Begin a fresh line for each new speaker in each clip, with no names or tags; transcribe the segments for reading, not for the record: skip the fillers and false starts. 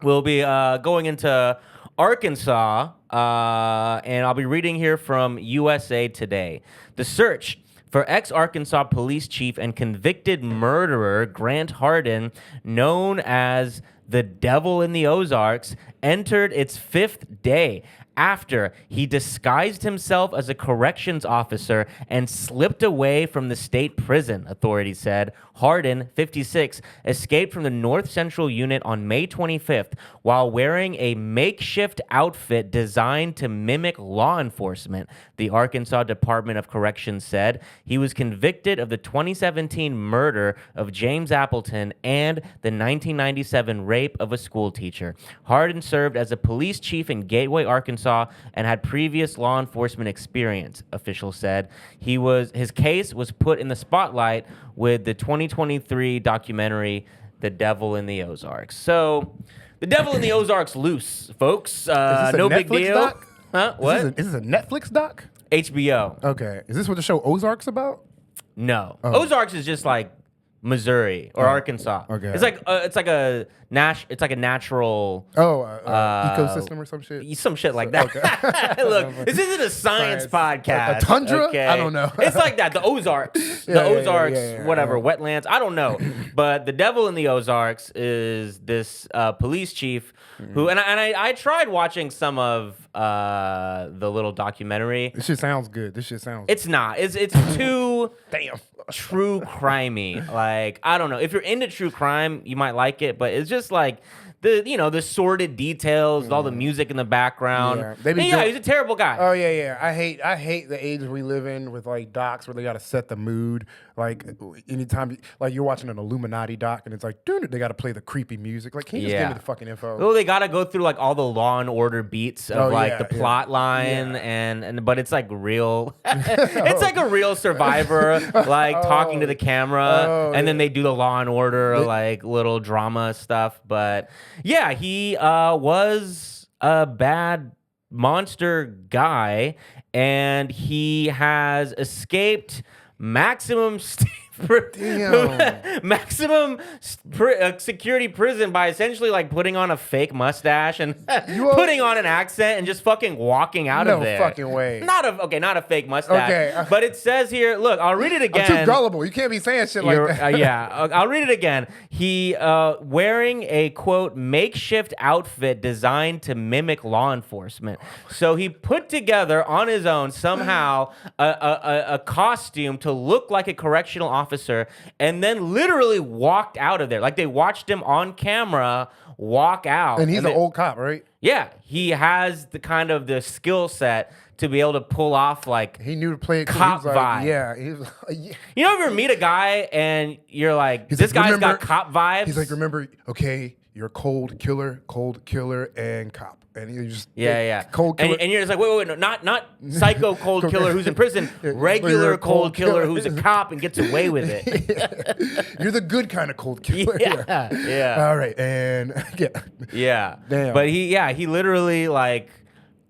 We'll be going into Arkansas, and I'll be reading here from USA Today. The search for ex-Arkansas police chief and convicted murderer Grant Hardin, known as the Devil in the Ozarks, entered its 5th day after he disguised himself as a corrections officer and slipped away from the state prison, authorities said. Hardin, 56, escaped from the North Central Unit on May 25th while wearing a makeshift outfit designed to mimic law enforcement, the Arkansas Department of Corrections said. He was convicted of the 2017 murder of James Appleton and the 1997 rape of a schoolteacher. Hardin served as a police chief in Gateway, Arkansas, and had previous law enforcement experience, officials said. His case was put in the spotlight with the 2023 documentary, The Devil in the Ozarks. So, The Devil in the Ozarks loose, folks. No big deal.
Doc?
Huh? What?
Is this a Netflix doc?
HBO.
Okay. Is this what the show Ozarks about?
No. Ozarks is just like Missouri or Arkansas.
Okay.
It's like a natural
ecosystem or some shit?
Some shit like that. Okay. Look, this isn't a science podcast.
A tundra?
Okay?
I don't know.
It's like that. The Ozarks. Whatever, wetlands. I don't know. But the Devil in the Ozarks is this police chief who, and I tried watching some of the little documentary.
This shit sounds good.
It's not. It's too
damn
true crimey. Like, I don't know. If you're into true crime, you might like it, but it's just like the sordid details, all the music in the background. Yeah, he's a terrible guy.
Oh yeah. I hate the age we live in with like docs where they gotta set the mood. Like anytime like you're watching an Illuminati doc and it's like, dude, they gotta play the creepy music. Like, can you just give me the fucking info?
Well, they gotta go through like all the Law and Order beats of the plot line and but it's like real. It's like a real survivor like talking to the camera, and then they do the Law and Order like little drama stuff. But yeah, he was a bad monster guy, and he has escaped maximum security prison by essentially like putting on a fake mustache and putting on an accent and just fucking walking out of there.
No fucking way.
Not a fake mustache. Okay. But it says here, look, I'll read it again.
I'm too gullible. You can't be saying shit like that.
Yeah, I'll read it again. He wearing a quote makeshift outfit designed to mimic law enforcement. So he put together on his own somehow a costume to look like a correctional officer, and then literally walked out of there. Like, they watched him on camera walk out.
And he's an old cop, right?
Yeah, he has the skill set to be able to pull off like
he knew to play it.
Cop
vibe.
Vibe.
Yeah, he was, yeah.
You know, if you ever meet a guy and you're like, this guy's got cop vibes.
He's like, remember, okay, you're a cold killer, and cop. And you just
cold killer. And you're just like, wait, no, not psycho cold killer who's in prison, regular cold killer who's a cop and gets away with it.
You're the good kind of cold killer.
Yeah.
All right, and
damn. But he literally like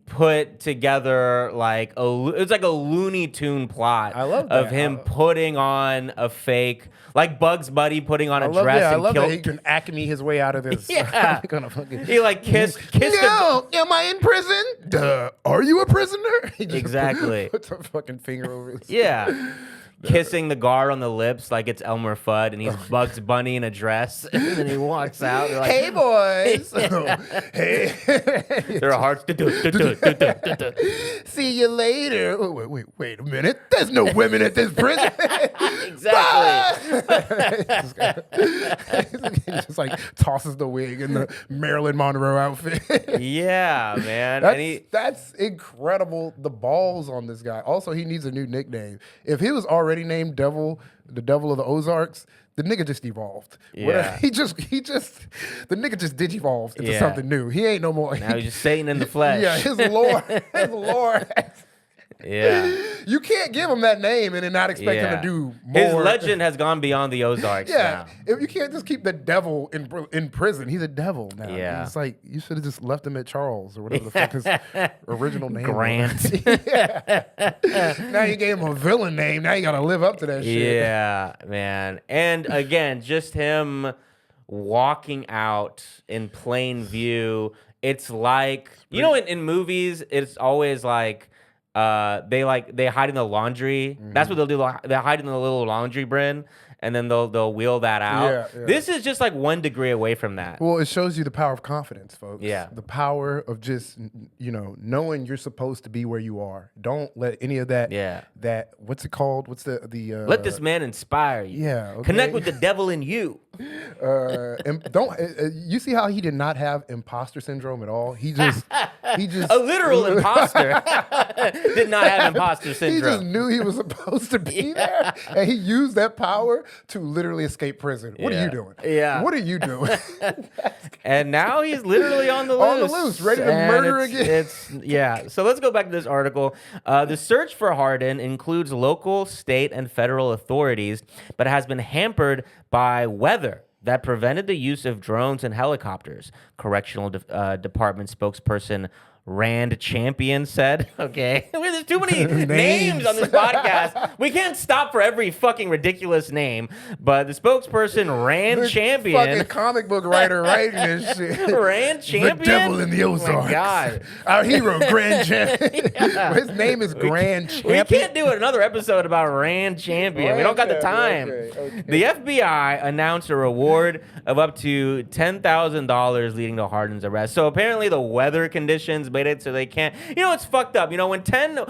put together like it's like a Looney Tune plot of him putting on a fake, like Bugs Bunny putting on a dress.
I
and
love that he can Acme his way out of this.
Yeah. He like kissed.
No, am I in prison? Duh. Are you a prisoner? He just
exactly.
Puts a fucking finger over his.
Yeah. Kissing the guard on the lips like it's Elmer Fudd, and he's Bugs Bunny in a dress, and then he walks out. Like,
hey boys, hey,
their hearts.
See you later. Oh, wait a minute. There's no women at this prison.
Exactly.
He just like tosses the wig in the Marilyn Monroe outfit.
Yeah, man.
That's incredible. The balls on this guy. Also, he needs a new nickname. If he was already named the Devil of the Ozarks, the nigga just evolved.
Yeah.
The nigga just digivolved into something new. He ain't no more.
Now he's just Satan in the flesh.
Yeah, his lore.
Yeah.
You can't give him that name and then not expect him to do more.
His legend has gone beyond the Ozarks now.
If you can't just keep the devil in prison. He's a devil now.
Yeah.
It's like, you should have just left him at Charles or whatever the fuck his original name
Grant.
was. Now you gave him a villain name. Now you got to live up to that shit.
Yeah, man. And again, just him walking out in plain view. It's like, you know, in movies, it's always like they hide in the laundry. That's what they'll do. They hide in the little laundry bin, and then they'll wheel that out.
Yeah.
This is just like 1 degree away from that.
Well, it shows you the power of confidence, folks.
Yeah.
The power of just, knowing you're supposed to be where you are. Don't let any of that.
Yeah.
That, what's it called? What's the
Let this man inspire you.
Yeah. Okay.
Connect with the devil in you.
And don't you see how he did not have imposter syndrome at all? He just
A literal imposter did not have imposter
He
syndrome.
just knew he was supposed to be there, and he used that power to literally escape prison. What are you doing?
Yeah.
What are you doing?
And now he's literally on the loose.
On the loose, ready to murder again.
So let's go back to this article. The search for Hardin includes local, state, and federal authorities, but has been hampered by weather that prevented the use of drones and helicopters. Correctional Department spokesperson Rand Champion said, okay, there's too many names on this podcast. We can't stop for every fucking ridiculous name. But the spokesperson, Rand Champion.
Fucking comic book writer writing this shit.
Rand Champion?
The devil in the Ozarks.
Oh my God.
Our hero, Grand Champion. His name is Grand Champion.
We can't do another episode about Rand Champion. We don't got the time.
Okay.
The FBI announced a reward of up to $10,000 leading to Hardin's arrest. So apparently the weather conditions made it so they can't. You know, it's fucked up. You know, when 10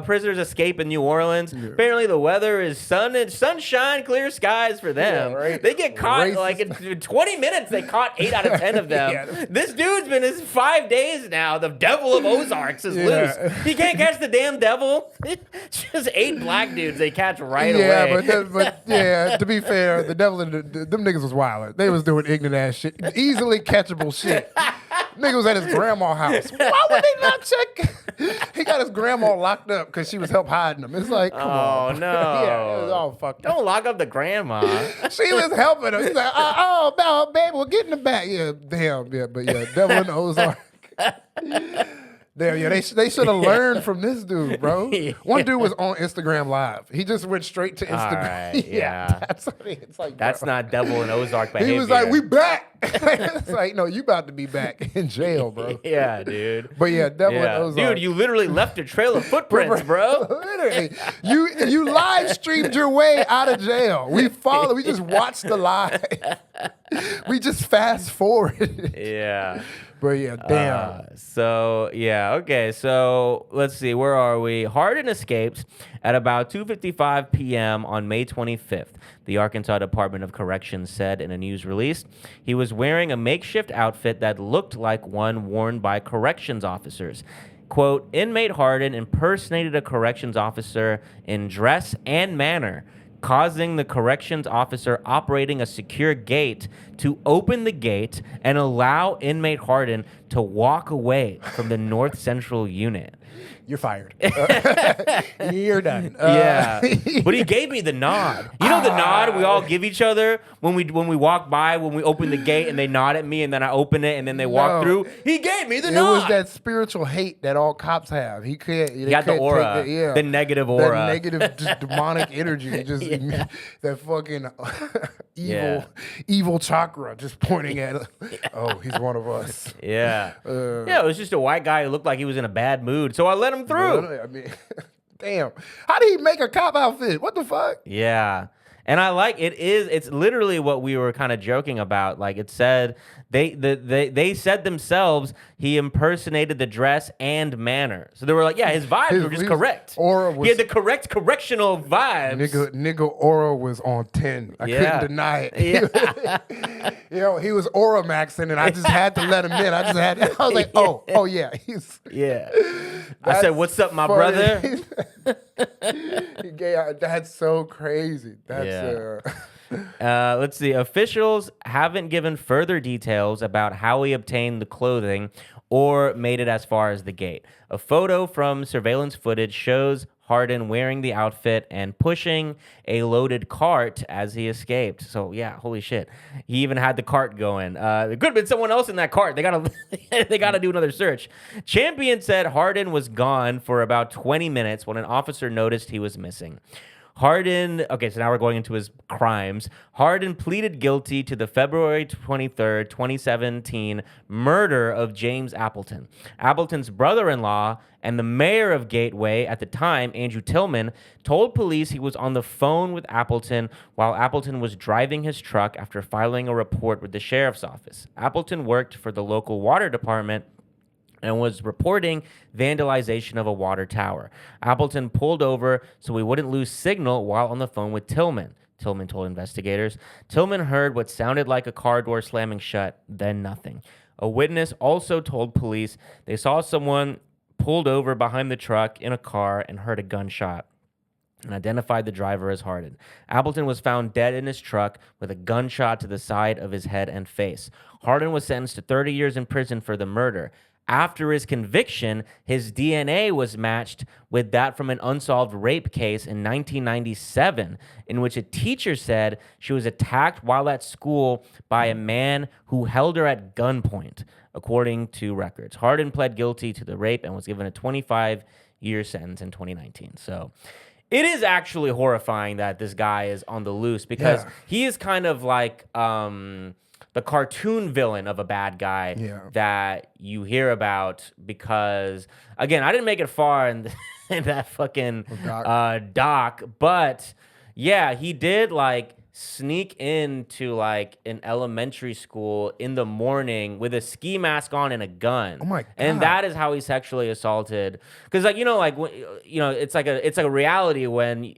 prisoners escape in New Orleans, apparently the weather is sunshine, clear skies for them.
Yeah, right.
They get caught like in 20 minutes. They caught 8 out of 10 of them.
Yeah.
This dude's been 5 days now. The devil of Ozarks is loose. He can't catch the damn devil. Just 8 black dudes they catch right away.
To be fair, the devil and them niggas was wild. They was doing ignorant ass shit, easily catchable shit. Nigga was at his grandma's house. Why would they not check? He got his grandma locked up because she was help hiding him. It's like, come on.
Oh, no.
Yeah, it was all fucked up.
Don't lock up the grandma.
She was helping him. He's like, oh, no, baby, we'll get in the back. Yeah, damn, yeah, but yeah, devil in the Ozark. Damn, yeah, they should have learned from this dude, bro. One dude was on Instagram Live. He just went straight to Instagram.
All right, yeah.
That's what it's like.
That's
bro.
not devil in Ozark behavior.
He was like, we back. It's like, no, you about to be back in jail, bro.
Yeah, dude.
But yeah, devil in Ozark.
Dude, you literally left a trail of footprints, bro.
Literally. You live streamed your way out of jail. We just watched the live. We just fast forward.
Yeah.
But yeah, damn.
Okay. So let's see. Where are we? Hardin escaped at about 2:55 p.m. on May 25th. The Arkansas Department of Corrections said in a news release he was wearing a makeshift outfit that looked like one worn by corrections officers. Quote, inmate Hardin impersonated a corrections officer in dress and manner, causing the corrections officer operating a secure gate to open the gate and allow inmate Hardin to walk away from the North Central unit.
You're fired. You're done.
Yeah, but he gave me the nod. You know the nod we all give each other when we walk by, when we open the gate and they nod at me and then I open it and then they walk through. He gave me the nod.
It was that spiritual hate that all cops have. He
got the aura, the negative aura,
that negative, just demonic energy, just that fucking evil chakra, just pointing at. Oh, he's one of us.
Yeah, it was just a white guy who looked like he was in a bad mood, so I let him through.
I mean, damn. How did he make a cop outfit? What the fuck?
Yeah. And I like it's literally what we were kind of joking about. Like it said, they said themselves he impersonated the dress and manner. So they were like, yeah, his vibes were just correct. He had the correct correctional vibes.
Nigga aura was on 10. I couldn't deny it.
Yeah.
He was aura maxing, and I just had to let him in. I was like, oh yeah, he's.
Yeah. I said, "What's up, my brother?"
That's so crazy.
Let's see. Officials haven't given further details about how he obtained the clothing or made it as far as the gate. A photo from surveillance footage shows Hardin wearing the outfit and pushing a loaded cart as he escaped. So yeah, holy shit. He even had the cart going. There could have been someone else in that cart. They gotta do another search. Champion said Hardin was gone for about 20 minutes when an officer noticed he was missing. Hardin, okay, so now we're going into his crimes. Hardin pleaded guilty to the February 23rd, 2017 murder of James Appleton. Appleton's brother-in-law and the mayor of Gateway at the time, Andrew Tillman, told police he was on the phone with Appleton while Appleton was driving his truck after filing a report with the sheriff's office. Appleton worked for the local water department and was reporting vandalization of a water tower. Appleton pulled over so he wouldn't lose signal while on the phone with Tillman. Tillman told investigators. Tillman heard what sounded like a car door slamming shut, then nothing. A witness also told police they saw someone pulled over behind the truck in a car and heard a gunshot, and identified the driver as Hardin. Appleton was found dead in his truck with a gunshot to the side of his head and face. Hardin was sentenced to 30 years in prison for the murder. After his conviction, his DNA was matched with that from an unsolved rape case in 1997, in which a teacher said she was attacked while at school by a man who held her at gunpoint, according to records. Hardin pled guilty to the rape and was given a 25-year sentence in 2019. So it is actually horrifying that this guy is on the loose because he is kind of like the cartoon villain of a bad guy that you hear about because, again, I didn't make it far in that fucking doc, but yeah, he did like sneak into like an elementary school in the morning with a ski mask on and a gun.
Oh my God.
And that is how he sexually assaulted. Because like it's like a reality when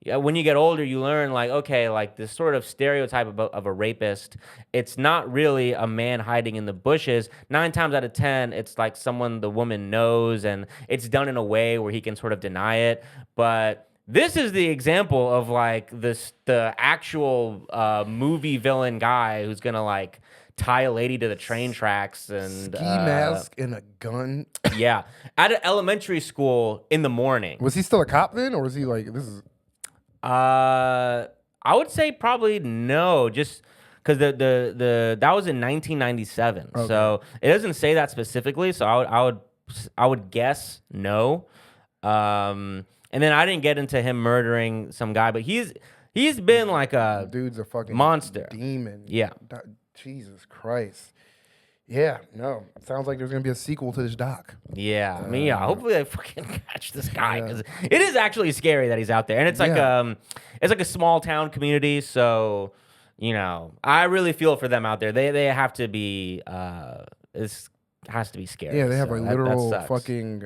when you get older, you learn like, okay, like this sort of stereotype of a rapist, it's not really a man hiding in the bushes. 9 times out of 10, it's like someone the woman knows, and it's done in a way where he can sort of deny it. But this is the example of like the actual movie villain guy who's gonna like tie a lady to the train tracks and
ski mask and a gun.
Yeah, at an elementary school in the morning.
Was he still a cop then, or was he like this is?
I would say probably no, just because that was in 1997,
Okay.
so it doesn't say that specifically. So I would guess no. And then I didn't get into him murdering some guy, but he's been like a
Dude's a fucking
monster,
demon.
Yeah.
Jesus Christ. Yeah, no. Sounds like there's gonna be a sequel to this doc.
Yeah, I mean, hopefully they fucking catch this guy because it is actually scary that he's out there, and it's like a small town community, so I really feel for them out there. They have to be it has to be scary.
Yeah, they have
so
a literal
that
fucking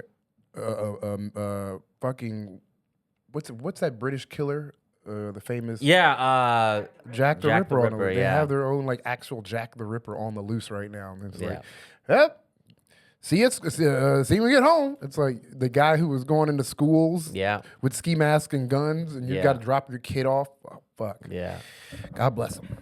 fucking what's that British killer? The famous
Jack
Jack the Ripper. They
yeah.
have their own like actual Jack the Ripper on the loose right now. And it's like, yep. See when we get home. It's like the guy who was going into schools with ski masks and guns, and you got to drop your kid off. Oh, fuck.
Yeah.
God bless him.